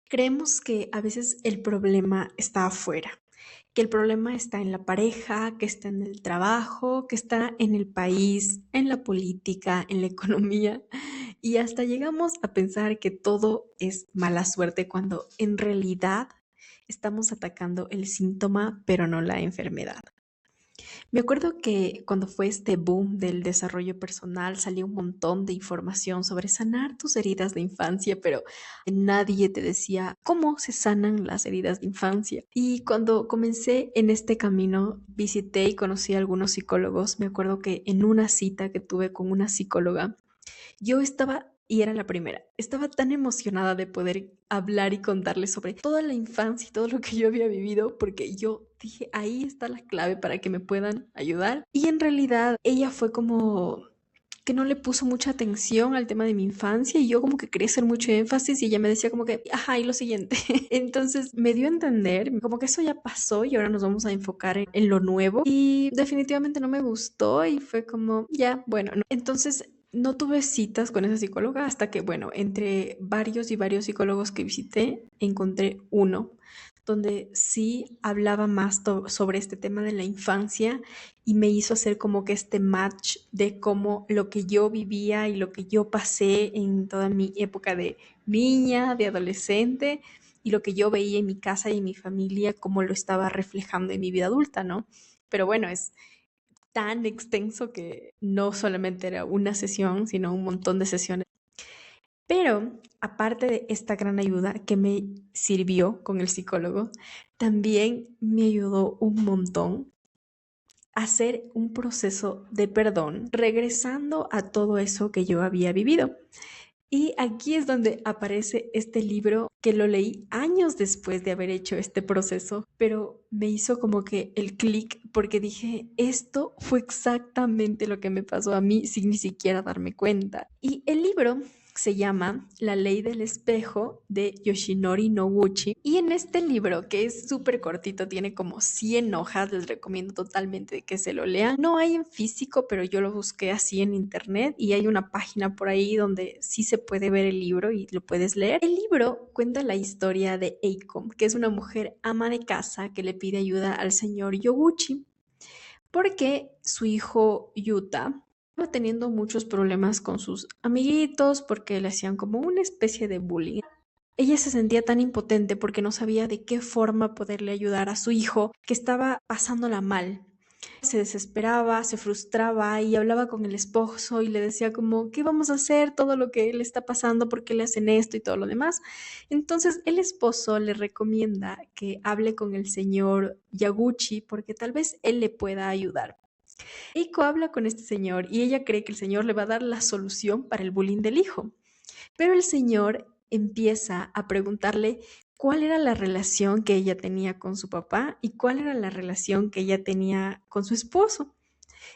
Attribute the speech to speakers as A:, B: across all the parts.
A: Creemos que a veces el problema está afuera, que el problema está en la pareja, que está en el trabajo, que está en el país, en la política, en la economía, y hasta llegamos a pensar que todo es mala suerte cuando en realidad estamos atacando el síntoma, pero no la enfermedad. Me acuerdo que cuando fue este boom del desarrollo personal, salió un montón de información sobre sanar tus heridas de infancia, pero nadie te decía cómo se sanan las heridas de infancia. Y cuando comencé en este camino, visité y conocí a algunos psicólogos. Me acuerdo que en una cita que tuve con una psicóloga, yo estaba, y era la primera, estaba tan emocionada de poder hablar y contarles sobre toda la infancia y todo lo que yo había vivido, porque yo dije, ahí está la clave para que me puedan ayudar. Y en realidad ella fue como que no le puso mucha atención al tema de mi infancia y yo como que quería hacer mucho énfasis y ella me decía como que, ajá, y lo siguiente. Entonces me dio a entender como que eso ya pasó y ahora nos vamos a enfocar en lo nuevo y definitivamente no me gustó y fue como, ya, bueno, no. Entonces no tuve citas con esa psicóloga hasta que, bueno, entre varios y varios psicólogos que visité, encontré uno donde sí hablaba más sobre este tema de la infancia y me hizo hacer como que este match de cómo lo que yo vivía y lo que yo pasé en toda mi época de niña, de adolescente y lo que yo veía en mi casa y en mi familia, cómo lo estaba reflejando en mi vida adulta, ¿no? Pero bueno, es tan extenso que no solamente era una sesión, sino un montón de sesiones. Pero aparte de esta gran ayuda que me sirvió con el psicólogo, también me ayudó un montón a hacer un proceso de perdón, regresando a todo eso que yo había vivido. Y aquí es donde aparece este libro que lo leí años después de haber hecho este proceso, pero me hizo como que el clic porque dije, esto fue exactamente lo que me pasó a mí sin ni siquiera darme cuenta. Y el libro se llama La ley del espejo de Yoshinori Noguchi. Y en este libro, que es súper cortito, tiene como 100 hojas, les recomiendo totalmente que se lo lean. No hay en físico, pero yo lo busqué así en internet y hay una página por ahí donde sí se puede ver el libro y lo puedes leer. El libro cuenta la historia de Eiko, que es una mujer ama de casa que le pide ayuda al señor Yoguchi porque su hijo Yuta estaba teniendo muchos problemas con sus amiguitos porque le hacían como una especie de bullying. Ella se sentía tan impotente porque no sabía de qué forma poderle ayudar a su hijo que estaba pasándola mal. Se desesperaba, se frustraba y hablaba con el esposo y le decía como, ¿qué vamos a hacer? Todo lo que le está pasando, ¿por qué le hacen esto y todo lo demás? Entonces el esposo le recomienda que hable con el señor Yaguchi porque tal vez él le pueda ayudar. Eiko habla con este señor y ella cree que el señor le va a dar la solución para el bullying del hijo. Pero el señor empieza a preguntarle cuál era la relación que ella tenía con su papá y cuál era la relación que ella tenía con su esposo.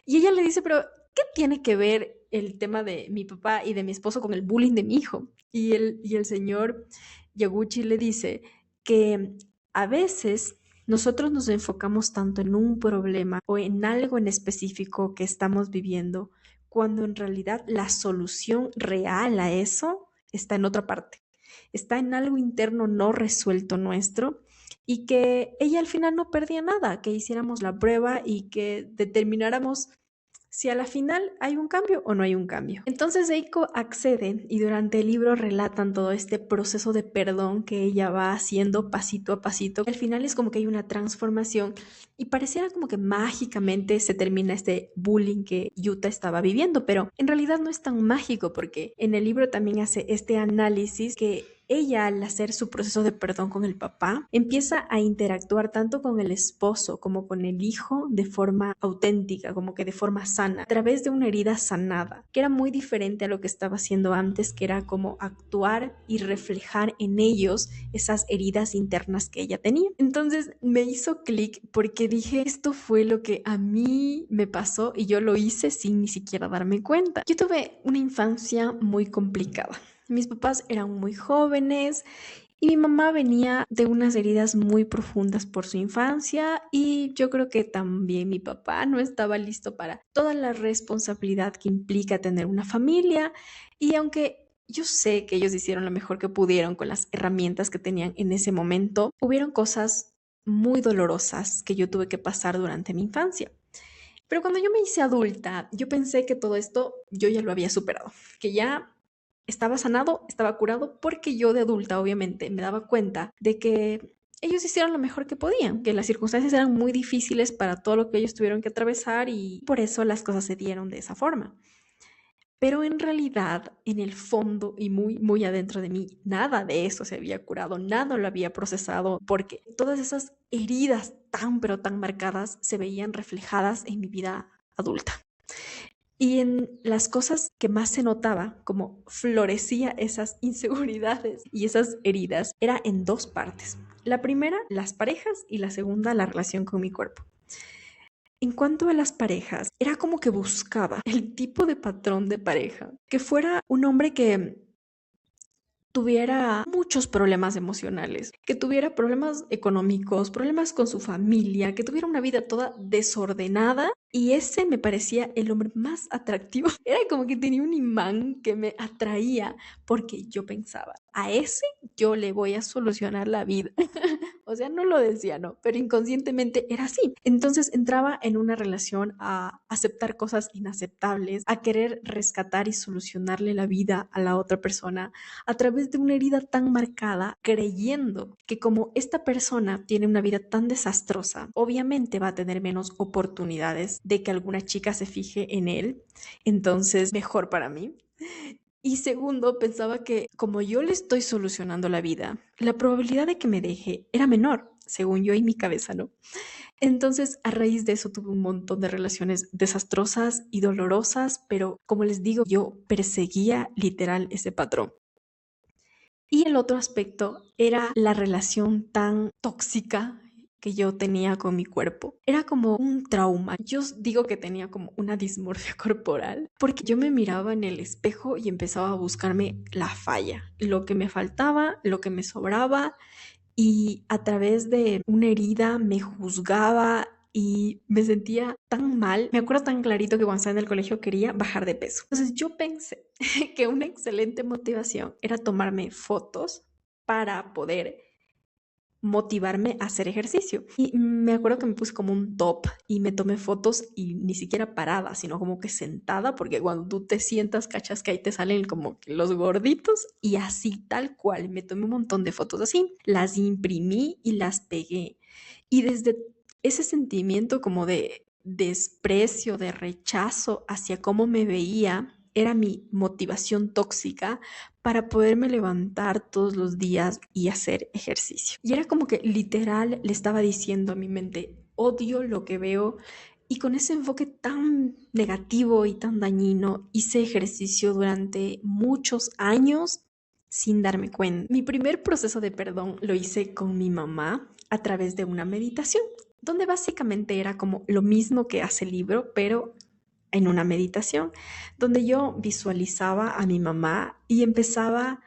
A: Y ella le dice, pero ¿qué tiene que ver el tema de mi papá y de mi esposo con el bullying de mi hijo? Y el señor Yaguchi le dice que a veces nosotros nos enfocamos tanto en un problema o en algo en específico que estamos viviendo, cuando en realidad la solución real a eso está en otra parte, está en algo interno no resuelto nuestro y que ella al final no perdía nada, que hiciéramos la prueba y que determináramos si a la final hay un cambio o no hay un cambio. Entonces Eiko accede y durante el libro relatan todo este proceso de perdón que ella va haciendo pasito a pasito. Al final es como que hay una transformación y pareciera como que mágicamente se termina este bullying que Yuta estaba viviendo, pero en realidad no es tan mágico porque en el libro también hace este análisis que ella, al hacer su proceso de perdón con el papá, empieza a interactuar tanto con el esposo como con el hijo de forma auténtica, como que de forma sana, a través de una herida sanada, que era muy diferente a lo que estaba haciendo antes, que era como actuar y reflejar en ellos esas heridas internas que ella tenía. Entonces me hizo clic porque dije, esto fue lo que a mí me pasó y yo lo hice sin ni siquiera darme cuenta. Yo tuve una infancia muy complicada. Mis papás eran muy jóvenes y mi mamá venía de unas heridas muy profundas por su infancia y yo creo que también mi papá no estaba listo para toda la responsabilidad que implica tener una familia y aunque Yo sé que ellos hicieron lo mejor que pudieron con las herramientas que tenían en ese momento. Hubieron cosas muy dolorosas que yo tuve que pasar durante mi infancia. Pero cuando yo me hice adulta, yo pensé que todo esto yo ya lo había superado, que ya estaba sanado, estaba curado, porque yo de adulta obviamente me daba cuenta de que ellos hicieron lo mejor que podían, que las circunstancias eran muy difíciles para todo lo que ellos tuvieron que atravesar y por eso las cosas se dieron de esa forma. Pero en realidad, en el fondo y muy, muy adentro de mí, nada de eso se había curado, nada lo había procesado, porque todas esas heridas tan, pero tan marcadas se veían reflejadas en mi vida adulta. Y en las cosas que más se notaba, como florecía esas inseguridades y esas heridas, era en dos partes. La primera, las parejas, y la segunda, la relación con mi cuerpo. En cuanto a las parejas, era como que buscaba el tipo de patrón de pareja, que fuera un hombre que tuviera muchos problemas emocionales, que tuviera problemas económicos, problemas con su familia, que tuviera una vida toda desordenada. Y ese me parecía el hombre más atractivo. Era como que tenía un imán que me atraía porque yo pensaba, a ese yo le voy a solucionar la vida. O sea, no lo decía, no, pero inconscientemente era así. Entonces entraba en una relación a aceptar cosas inaceptables, a querer rescatar y solucionarle la vida a la otra persona a través de una herida tan marcada, creyendo que como esta persona tiene una vida tan desastrosa, obviamente va a tener menos oportunidades de que alguna chica se fije en él, entonces mejor para mí. Y segundo, pensaba que como yo le estoy solucionando la vida, la probabilidad de que me deje era menor, según yo y mi cabeza, ¿no? Entonces, a raíz de eso tuve un montón de relaciones desastrosas y dolorosas, pero como les digo, yo perseguía literal ese patrón. Y el otro aspecto era la relación tan tóxica que yo tenía con mi cuerpo. Era como un trauma. Yo digo que tenía como una dismorfia corporal porque yo me miraba en el espejo y empezaba a buscarme la falla, lo que me faltaba, lo que me sobraba y a través de una herida me juzgaba y me sentía tan mal. Me acuerdo tan clarito que cuando estaba en el colegio quería bajar de peso. Entonces yo pensé que una excelente motivación era tomarme fotos para poder motivarme a hacer ejercicio. Y me acuerdo que me puse como un top y me tomé fotos y ni siquiera parada, sino como que sentada, porque cuando tú te sientas, cachas que ahí te salen como que los gorditos y así tal cual. Me tomé un montón de fotos así, las imprimí y las pegué. Y desde ese sentimiento como de desprecio, de rechazo hacia cómo me veía, era mi motivación tóxica para poderme levantar todos los días y hacer ejercicio. Y era como que literal le estaba diciendo a mi mente, odio lo que veo. Y con ese enfoque tan negativo y tan dañino, hice ejercicio durante muchos años sin darme cuenta. Mi primer proceso de perdón lo hice con mi mamá a través de una meditación, donde básicamente era como lo mismo que hace el libro, pero en una meditación, donde yo visualizaba a mi mamá y empezaba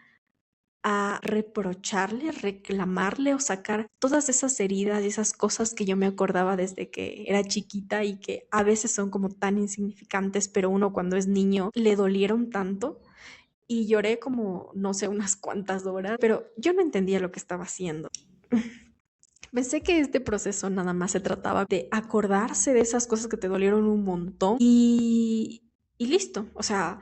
A: a reprocharle, reclamarle o sacar todas esas heridas y esas cosas que yo me acordaba desde que era chiquita y que a veces son como tan insignificantes, pero uno cuando es niño le dolieron tanto y lloré como, no sé, unas cuantas horas, pero yo no entendía lo que estaba haciendo. Pensé que este proceso nada más se trataba de acordarse de esas cosas que te dolieron un montón y listo. O sea,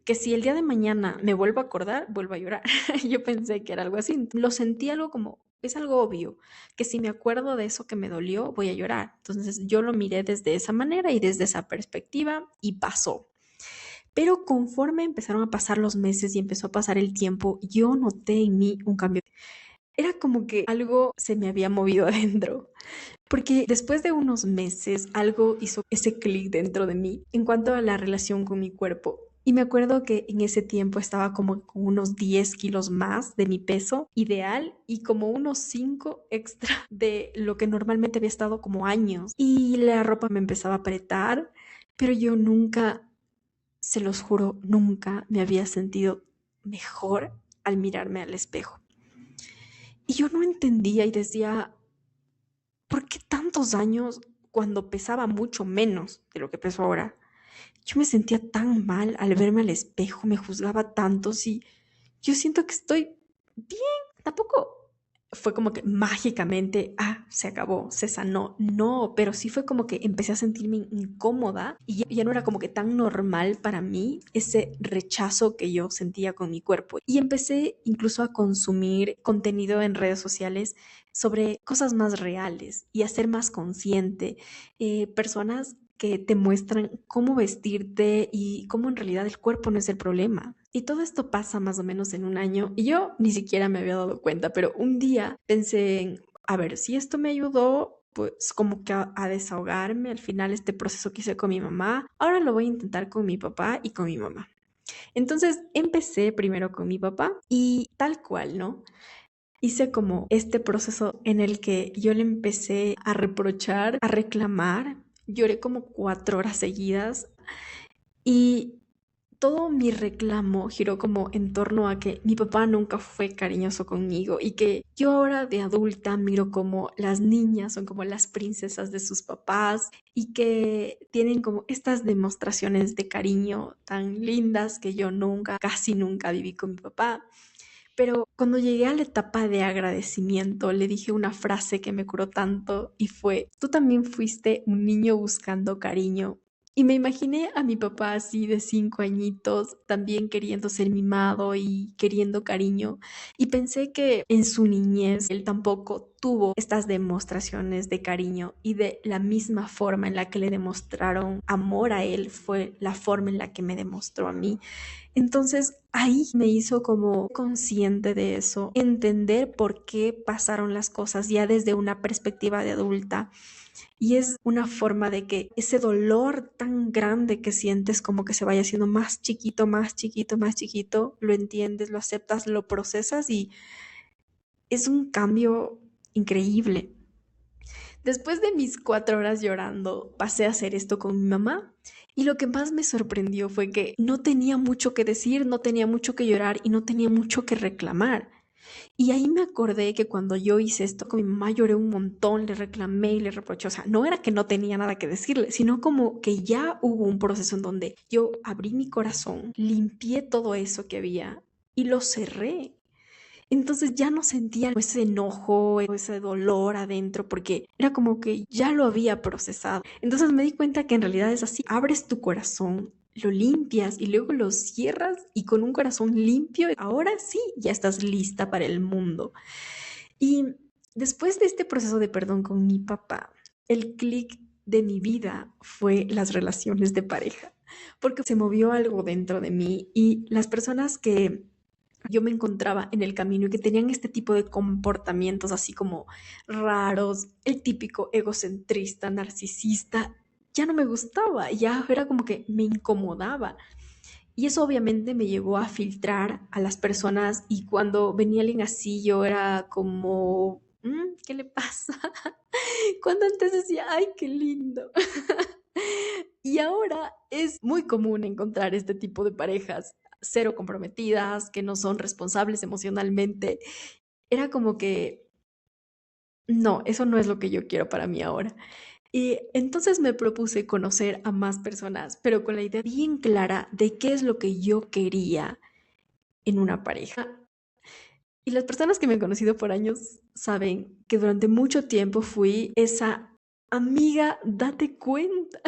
A: que si el día de mañana me vuelvo a acordar, vuelvo a llorar. Yo pensé que era algo así. Lo sentí algo como, es algo obvio, que si me acuerdo de eso que me dolió, voy a llorar. Entonces yo lo miré desde esa manera y desde esa perspectiva y pasó. Pero conforme empezaron a pasar los meses y empezó a pasar el tiempo, yo noté en mí un cambio. Era como que algo se me había movido adentro, porque después de unos meses algo hizo ese clic dentro de mí en cuanto a la relación con mi cuerpo. Y me acuerdo que en ese tiempo estaba como con unos 10 kilos más de mi peso ideal y como unos 5 extra de lo que normalmente había estado como años. Y la ropa me empezaba a apretar, pero yo nunca, se los juro, nunca me había sentido mejor al mirarme al espejo. Y yo no entendía y decía, ¿por qué tantos años cuando pesaba mucho menos de lo que peso ahora? Yo me sentía tan mal al verme al espejo, me juzgaba tanto, sí, yo siento que estoy bien. Tampoco fue como que mágicamente, se acabó, se sanó. No, pero sí fue como que empecé a sentirme incómoda y ya no era como que tan normal para mí ese rechazo que yo sentía con mi cuerpo. Y empecé incluso a consumir contenido en redes sociales sobre cosas más reales y a ser más consciente. Personas que te muestran cómo vestirte y cómo en realidad el cuerpo no es el problema. Y todo esto pasa más o menos en un año y yo ni siquiera me había dado cuenta, pero un día pensé en, a ver, si esto me ayudó, pues como que a desahogarme al final este proceso que hice con mi mamá, ahora lo voy a intentar con mi papá y con mi mamá. Entonces empecé primero con mi papá y tal cual, ¿no? Hice como este proceso en el que yo le empecé a reprochar, a reclamar. Lloré como 4 horas seguidas y todo mi reclamo giró como en torno a que mi papá nunca fue cariñoso conmigo y que yo ahora de adulta miro como las niñas son como las princesas de sus papás y que tienen como estas demostraciones de cariño tan lindas que yo nunca, casi nunca viví con mi papá. Pero cuando llegué a la etapa de agradecimiento, le dije una frase que me curó tanto y fue, tú también fuiste un niño buscando cariño. Y me imaginé a mi papá así de 5 añitos, también queriendo ser mimado y queriendo cariño. Y pensé que en su niñez él tampoco tuvo estas demostraciones de cariño y de la misma forma en la que le demostraron amor a él fue la forma en la que me demostró a mí. Entonces ahí me hizo como consciente de eso, entender por qué pasaron las cosas ya desde una perspectiva de adulta. Y es una forma de que ese dolor tan grande que sientes como que se vaya haciendo más chiquito, más chiquito, más chiquito, lo entiendes, lo aceptas, lo procesas y es un cambio increíble. Después de mis 4 horas llorando, pasé a hacer esto con mi mamá y lo que más me sorprendió fue que no tenía mucho que decir, no tenía mucho que llorar y no tenía mucho que reclamar. Y ahí me acordé que cuando yo hice esto con mi mamá lloré un montón, le reclamé y le reproché. O sea, no era que no tenía nada que decirle, sino como que ya hubo un proceso en donde yo abrí mi corazón, limpié todo eso que había y lo cerré. Entonces ya no sentía ese enojo, ese dolor adentro, porque era como que ya lo había procesado. Entonces me di cuenta que en realidad es así, abres tu corazón, lo limpias y luego lo cierras y con un corazón limpio, ahora sí, ya estás lista para el mundo. Y después de este proceso de perdón con mi papá, el clic de mi vida fue las relaciones de pareja, porque se movió algo dentro de mí y las personas que yo me encontraba en el camino y que tenían este tipo de comportamientos así como raros, el típico egocentrista, narcisista, ya no me gustaba, ya era como que me incomodaba. Y eso obviamente me llevó a filtrar a las personas y cuando venía alguien así yo era como, ¿qué le pasa? Cuando antes decía, ay, qué lindo. Y ahora es muy común encontrar este tipo de parejas cero comprometidas, que no son responsables emocionalmente. Era como que, no, eso no es lo que yo quiero para mí ahora. Y entonces me propuse conocer a más personas, pero con la idea bien clara de qué es lo que yo quería en una pareja. Y las personas que me han conocido por años saben que durante mucho tiempo fui esa amiga, date cuenta.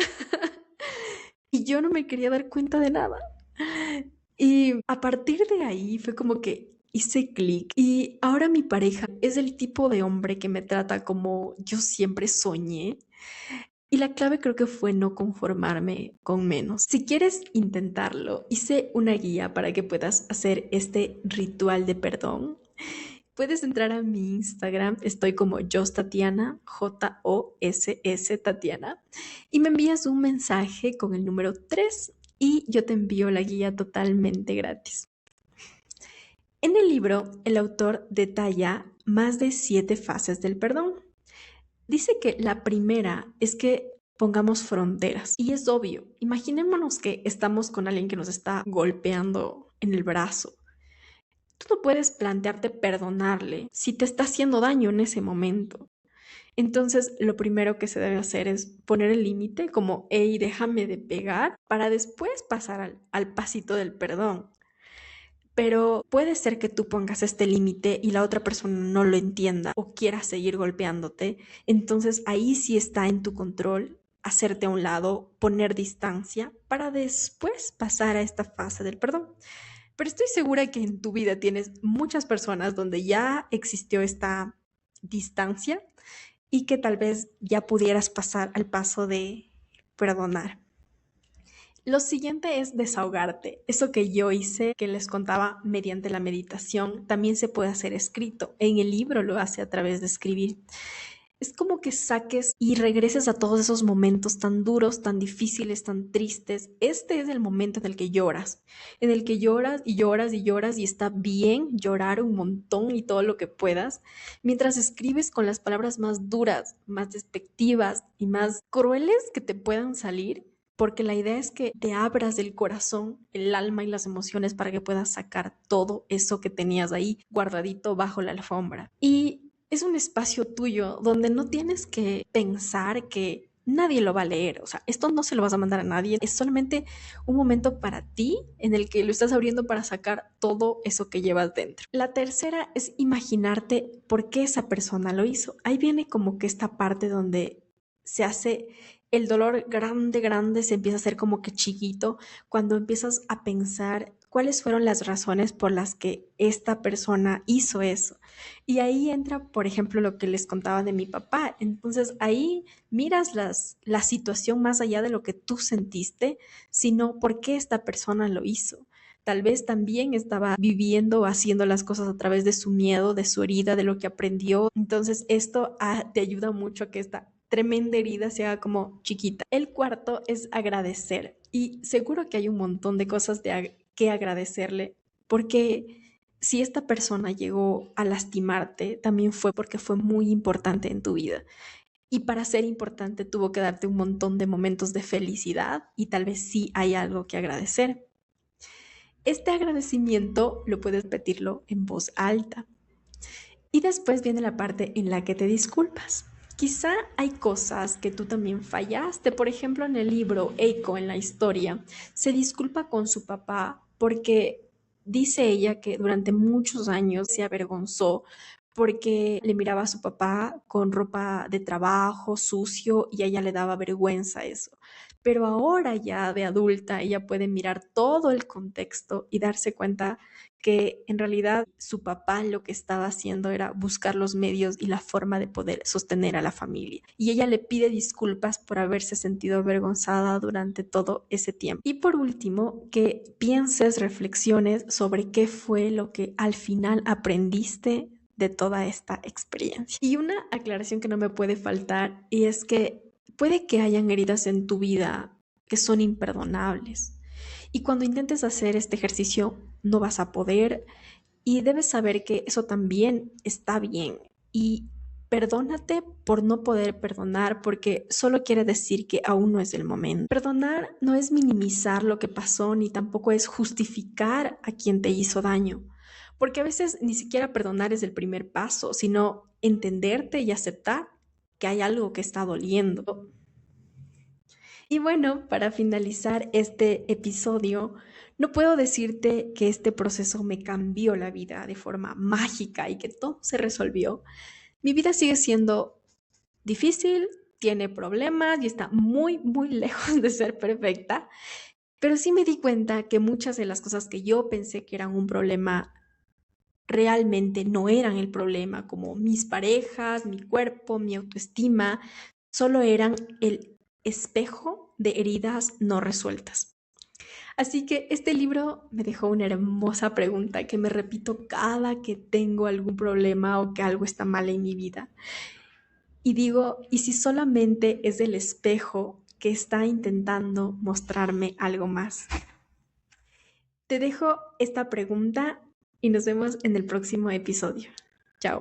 A: Y yo no me quería dar cuenta de nada. Y a partir de ahí fue como que hice clic y ahora mi pareja es el tipo de hombre que me trata como yo siempre soñé. Y la clave creo que fue no conformarme con menos. Si quieres intentarlo, hice una guía para que puedas hacer este ritual de perdón. Puedes entrar a mi Instagram, estoy como Tatiana, Joss Tatiana, y me envías un mensaje con el número 3 y yo te envío la guía totalmente gratis. En el libro, el autor detalla más de 7 fases del perdón. Dice que la primera es que pongamos fronteras. Y es obvio, imaginémonos que estamos con alguien que nos está golpeando en el brazo. Tú no puedes plantearte perdonarle si te está haciendo daño en ese momento. Entonces, lo primero que se debe hacer es poner el límite como, hey, déjame de pegar, para después pasar al pasito del perdón. pero puede ser que tú pongas este límite y la otra persona no lo entienda o quiera seguir golpeándote. Entonces ahí sí está en tu control hacerte a un lado, poner distancia para después pasar a esta fase del perdón. Pero estoy segura que en tu vida tienes muchas personas donde ya existió esta distancia y que tal vez ya pudieras pasar al paso de perdonar. Lo siguiente es desahogarte. Eso que yo hice, que les contaba mediante la meditación, también se puede hacer escrito. En el libro lo hace a través de escribir. Es como que saques y regreses a todos esos momentos tan duros, tan difíciles, tan tristes. Este es el momento en el que lloras y lloras y lloras y está bien llorar un montón y todo lo que puedas, mientras escribes con las palabras más duras, más despectivas y más crueles que te puedan salir. Porque la idea es que te abras el corazón, el alma y las emociones para que puedas sacar todo eso que tenías ahí guardadito bajo la alfombra. Y es un espacio tuyo donde no tienes que pensar que nadie lo va a leer. O sea, esto no se lo vas a mandar a nadie. Es solamente un momento para ti en el que lo estás abriendo para sacar todo eso que llevas dentro. La tercera es imaginarte por qué esa persona lo hizo. Ahí viene como que esta parte donde se hace el dolor grande, grande, se empieza a hacer como que chiquito cuando empiezas a pensar cuáles fueron las razones por las que esta persona hizo eso. Y ahí entra, por ejemplo, lo que les contaba de mi papá. Entonces ahí miras la situación más allá de lo que tú sentiste, sino por qué esta persona lo hizo. Tal vez también estaba viviendo o haciendo las cosas a través de su miedo, de su herida, de lo que aprendió. Entonces esto te ayuda mucho a que esta tremenda herida se haga como chiquita. El cuarto es agradecer. Y seguro que hay un montón de cosas que agradecerle, porque si esta persona llegó a lastimarte, también fue porque fue muy importante en tu vida. Y para ser importante tuvo que darte un montón de momentos de felicidad y tal vez sí hay algo que agradecer. Este agradecimiento lo puedes repetirlo en voz alta. Y después viene la parte en la que te disculpas. Quizá hay cosas que tú también fallaste. Por ejemplo, en el libro Eiko, en la historia, se disculpa con su papá porque dice ella que durante muchos años se avergonzó porque le miraba a su papá con ropa de trabajo, sucio, y a ella le daba vergüenza eso. Pero ahora ya de adulta, ella puede mirar todo el contexto y darse cuenta que en realidad su papá lo que estaba haciendo era buscar los medios y la forma de poder sostener a la familia. Y ella le pide disculpas por haberse sentido avergonzada durante todo ese tiempo. Y por último, que pienses, reflexiones sobre qué fue lo que al final aprendiste de toda esta experiencia. Y una aclaración que no me puede faltar y es que puede que hayan heridas en tu vida que son imperdonables. Y cuando intentes hacer este ejercicio no vas a poder y debes saber que eso también está bien. Y perdónate por no poder perdonar porque solo quiere decir que aún no es el momento. Perdonar no es minimizar lo que pasó ni tampoco es justificar a quien te hizo daño. Porque a veces ni siquiera perdonar es el primer paso, sino entenderte y aceptar que hay algo que está doliendo. Y bueno, para finalizar este episodio, no puedo decirte que este proceso me cambió la vida de forma mágica y que todo se resolvió. Mi vida sigue siendo difícil, tiene problemas y está muy, muy lejos de ser perfecta, pero sí me di cuenta que muchas de las cosas que yo pensé que eran un problema realmente no eran el problema, como mis parejas, mi cuerpo, mi autoestima, solo eran el espejo de heridas no resueltas. Así que este libro me dejó una hermosa pregunta que me repito cada que tengo algún problema o que algo está mal en mi vida. Y digo, ¿y si solamente es el espejo que está intentando mostrarme algo más? Te dejo esta pregunta y nos vemos en el próximo episodio.